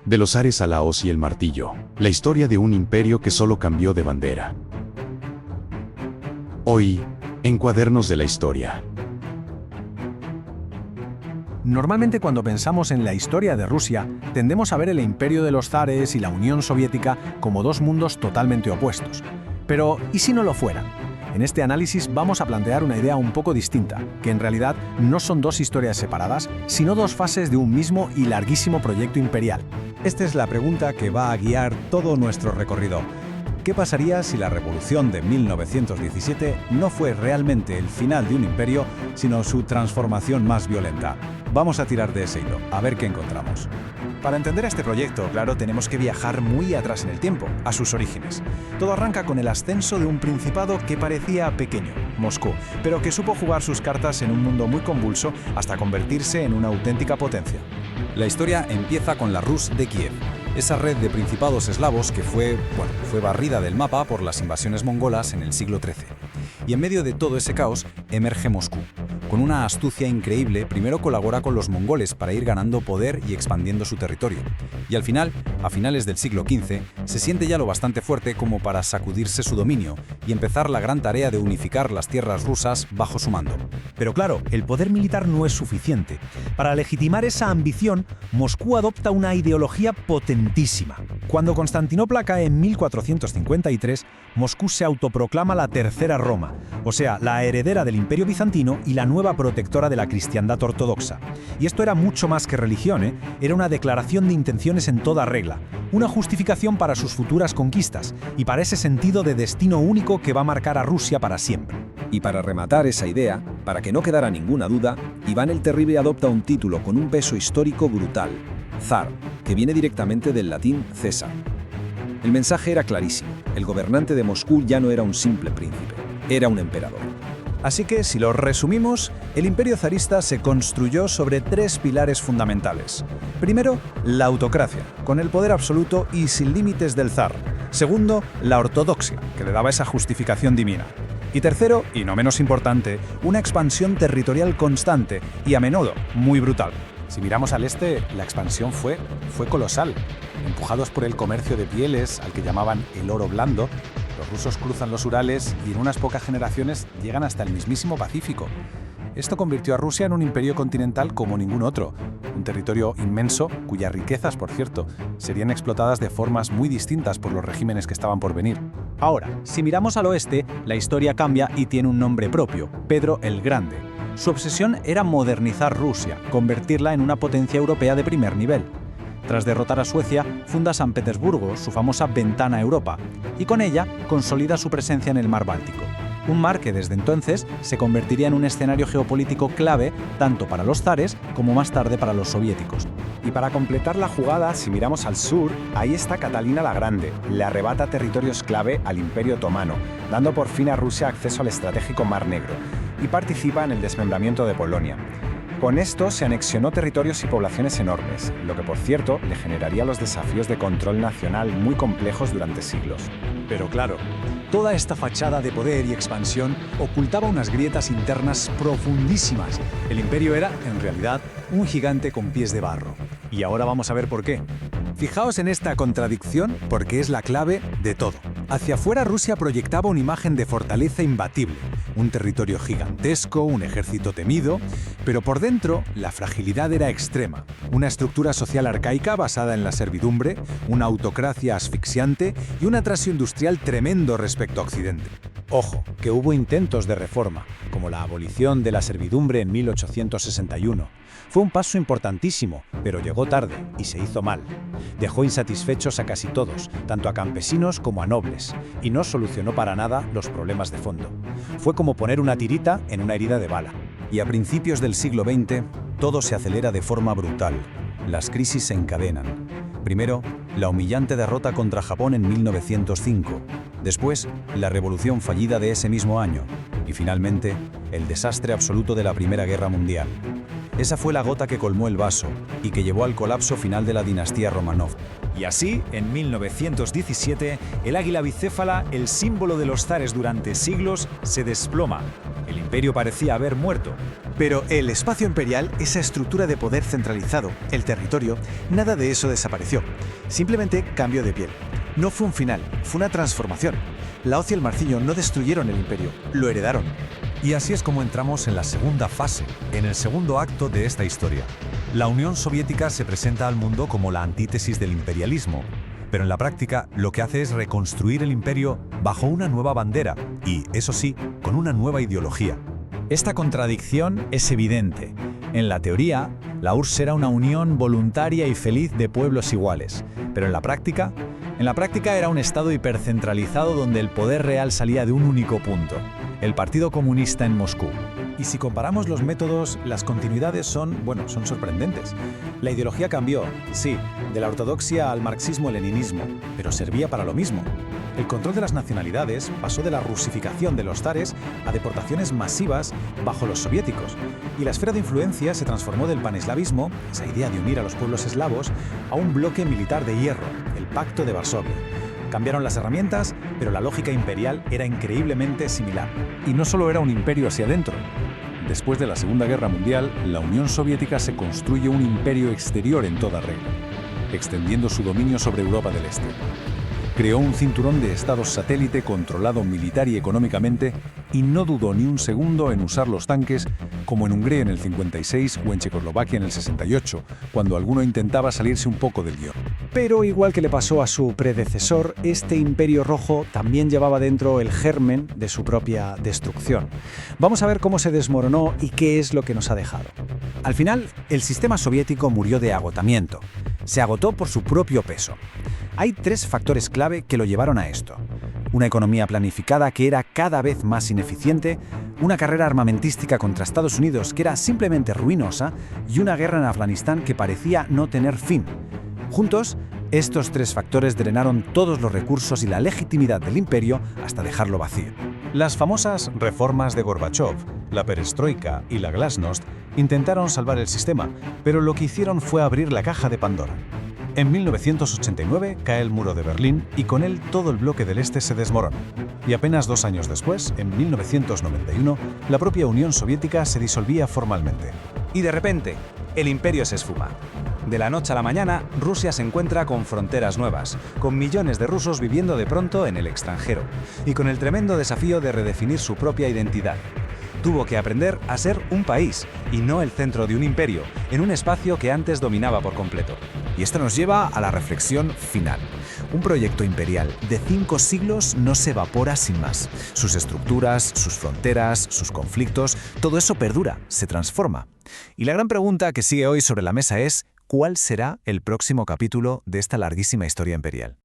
De los zares a la hoz y el martillo, la historia de un imperio que solo cambió de bandera. Hoy, en Cuadernos de la Historia. Normalmente cuando pensamos en la historia de Rusia, tendemos a ver el imperio de los zares y la Unión Soviética como dos mundos totalmente opuestos. Pero, ¿y si no lo fueran? En este análisis vamos a plantear una idea un poco distinta, que en realidad no son dos historias separadas, sino dos fases de un mismo y larguísimo proyecto imperial. Esta es la pregunta que va a guiar todo nuestro recorrido. ¿Qué pasaría si la revolución de 1917 no fue realmente el final de un imperio, sino su transformación más violenta? Vamos a tirar de ese hilo, a ver qué encontramos. Para entender este proyecto, claro, tenemos que viajar muy atrás en el tiempo, a sus orígenes. Todo arranca con el ascenso de un principado que parecía pequeño, Moscú, pero que supo jugar sus cartas en un mundo muy convulso hasta convertirse en una auténtica potencia. La historia empieza con la Rus de Kiev, esa red de principados eslavos que fue barrida del mapa por las invasiones mongolas en el siglo XIII. Y en medio de todo ese caos emerge Moscú. Con una astucia increíble, primero colabora con los mongoles para ir ganando poder y expandiendo su territorio. Y al final, a finales del siglo XV, se siente ya lo bastante fuerte como para sacudirse su dominio y empezar la gran tarea de unificar las tierras rusas bajo su mando. Pero claro, el poder militar no es suficiente. Para legitimar esa ambición, Moscú adopta una ideología potentísima. Cuando Constantinopla cae en 1453, Moscú se autoproclama la Tercera Roma, o sea, la heredera del Imperio Bizantino y la nueva protectora de la cristiandad ortodoxa. Y esto era mucho más que religión, Era una declaración de intenciones en toda regla, una justificación para sus futuras conquistas y para ese sentido de destino único que va a marcar a Rusia para siempre. Y para rematar esa idea, para que no quedara ninguna duda, Iván el Terrible adopta un título con un peso histórico brutal, zar, que viene directamente del latín César. El mensaje era clarísimo, el gobernante de Moscú ya no era un simple príncipe, era un emperador. Así que, si lo resumimos, el imperio zarista se construyó sobre tres pilares fundamentales. Primero, la autocracia, con el poder absoluto y sin límites del zar. Segundo, la ortodoxia, que le daba esa justificación divina. Y tercero, y no menos importante, una expansión territorial constante y a menudo muy brutal. Si miramos al este, la expansión fue colosal. Empujados por el comercio de pieles, al que llamaban el oro blando, los rusos cruzan los Urales y en unas pocas generaciones llegan hasta el mismísimo Pacífico. Esto convirtió a Rusia en un imperio continental como ningún otro, un territorio inmenso cuyas riquezas, por cierto, serían explotadas de formas muy distintas por los regímenes que estaban por venir. Ahora, si miramos al oeste, la historia cambia y tiene un nombre propio, Pedro el Grande. Su obsesión era modernizar Rusia, convertirla en una potencia europea de primer nivel. Tras derrotar a Suecia, funda San Petersburgo, su famosa ventana a Europa, y con ella consolida su presencia en el mar Báltico. Un mar que desde entonces se convertiría en un escenario geopolítico clave tanto para los zares como más tarde para los soviéticos. Y para completar la jugada, si miramos al sur, ahí está Catalina la Grande, le arrebata territorios clave al Imperio Otomano, dando por fin a Rusia acceso al estratégico Mar Negro, y participa en el desmembramiento de Polonia. Con esto se anexionó territorios y poblaciones enormes, lo que por cierto le generaría los desafíos de control nacional muy complejos durante siglos. Pero claro, toda esta fachada de poder y expansión ocultaba unas grietas internas profundísimas. El imperio era, en realidad, un gigante con pies de barro. Y ahora vamos a ver por qué. Fijaos en esta contradicción porque es la clave de todo. Hacia afuera Rusia proyectaba una imagen de fortaleza imbatible, un territorio gigantesco, un ejército temido, pero por dentro la fragilidad era extrema, una estructura social arcaica basada en la servidumbre, una autocracia asfixiante y un atraso industrial tremendo respecto a Occidente. Ojo, que hubo intentos de reforma, como la abolición de la servidumbre en 1861. Fue un paso importantísimo, pero llegó tarde y se hizo mal. Dejó insatisfechos a casi todos, tanto a campesinos como a nobles, y no solucionó para nada los problemas de fondo. Fue como poner una tirita en una herida de bala. Y a principios del siglo XX, todo se acelera de forma brutal. Las crisis se encadenan. Primero, la humillante derrota contra Japón en 1905. Después, la revolución fallida de ese mismo año. Y finalmente, el desastre absoluto de la Primera Guerra Mundial. Esa fue la gota que colmó el vaso y que llevó al colapso final de la dinastía Romanov. Y así, en 1917, el águila bicéfala, el símbolo de los zares durante siglos, se desploma. El El imperio parecía haber muerto. Pero el espacio imperial, esa estructura de poder centralizado, el territorio, nada de eso desapareció. Simplemente cambió de piel. No fue un final, fue una transformación. La hoz y el martillo no destruyeron el imperio, lo heredaron. Y así es como entramos en la segunda fase, en el segundo acto de esta historia. La Unión Soviética se presenta al mundo como la antítesis del imperialismo, pero en la práctica lo que hace es reconstruir el imperio bajo una nueva bandera y, eso sí, con una nueva ideología. Esta contradicción es evidente. En la teoría, la URSS era una unión voluntaria y feliz de pueblos iguales, pero en la práctica era un estado hipercentralizado donde el poder real salía de un único punto, el Partido Comunista en Moscú. Y si comparamos los métodos, las continuidades son sorprendentes. La ideología cambió, sí, de la ortodoxia al marxismo-leninismo, pero servía para lo mismo. El control de las nacionalidades pasó de la rusificación de los zares a deportaciones masivas bajo los soviéticos. Y la esfera de influencia se transformó del paneslavismo, esa idea de unir a los pueblos eslavos, a un bloque militar de hierro, el Pacto de Varsovia. Cambiaron las herramientas, pero la lógica imperial era increíblemente similar. Y no solo era un imperio hacia adentro. Después de la Segunda Guerra Mundial, la Unión Soviética se construye un imperio exterior en toda regla, extendiendo su dominio sobre Europa del Este. Creó un cinturón de estados satélite controlado militar y económicamente y no dudó ni un segundo en usar los tanques como en Hungría en el 56 o en Checoslovaquia en el 68, cuando alguno intentaba salirse un poco del guión. Pero igual que le pasó a su predecesor, este imperio rojo también llevaba dentro el germen de su propia destrucción. Vamos a ver cómo se desmoronó y qué es lo que nos ha dejado. Al final, el sistema soviético murió de agotamiento. Se agotó por su propio peso. Hay 3 factores clave que lo llevaron a esto. Una economía planificada que era cada vez más ineficiente, una carrera armamentística contra Estados Unidos que era simplemente ruinosa y una guerra en Afganistán que parecía no tener fin. Juntos, estos 3 factores drenaron todos los recursos y la legitimidad del imperio hasta dejarlo vacío. Las famosas reformas de Gorbachov, la perestroika y la glasnost intentaron salvar el sistema, pero lo que hicieron fue abrir la caja de Pandora. En 1989 cae el muro de Berlín y con él todo el bloque del Este se desmorona. Y apenas 2 años después, en 1991, la propia Unión Soviética se disolvía formalmente. Y de repente, el imperio se esfuma. De la noche a la mañana, Rusia se encuentra con fronteras nuevas, con millones de rusos viviendo de pronto en el extranjero, y con el tremendo desafío de redefinir su propia identidad. Tuvo que aprender a ser un país, y no el centro de un imperio, en un espacio que antes dominaba por completo. Y esto nos lleva a la reflexión final. Un proyecto imperial de 5 siglos no se evapora sin más. Sus estructuras, sus fronteras, sus conflictos, todo eso perdura, se transforma. Y la gran pregunta que sigue hoy sobre la mesa es: ¿cuál será el próximo capítulo de esta larguísima historia imperial?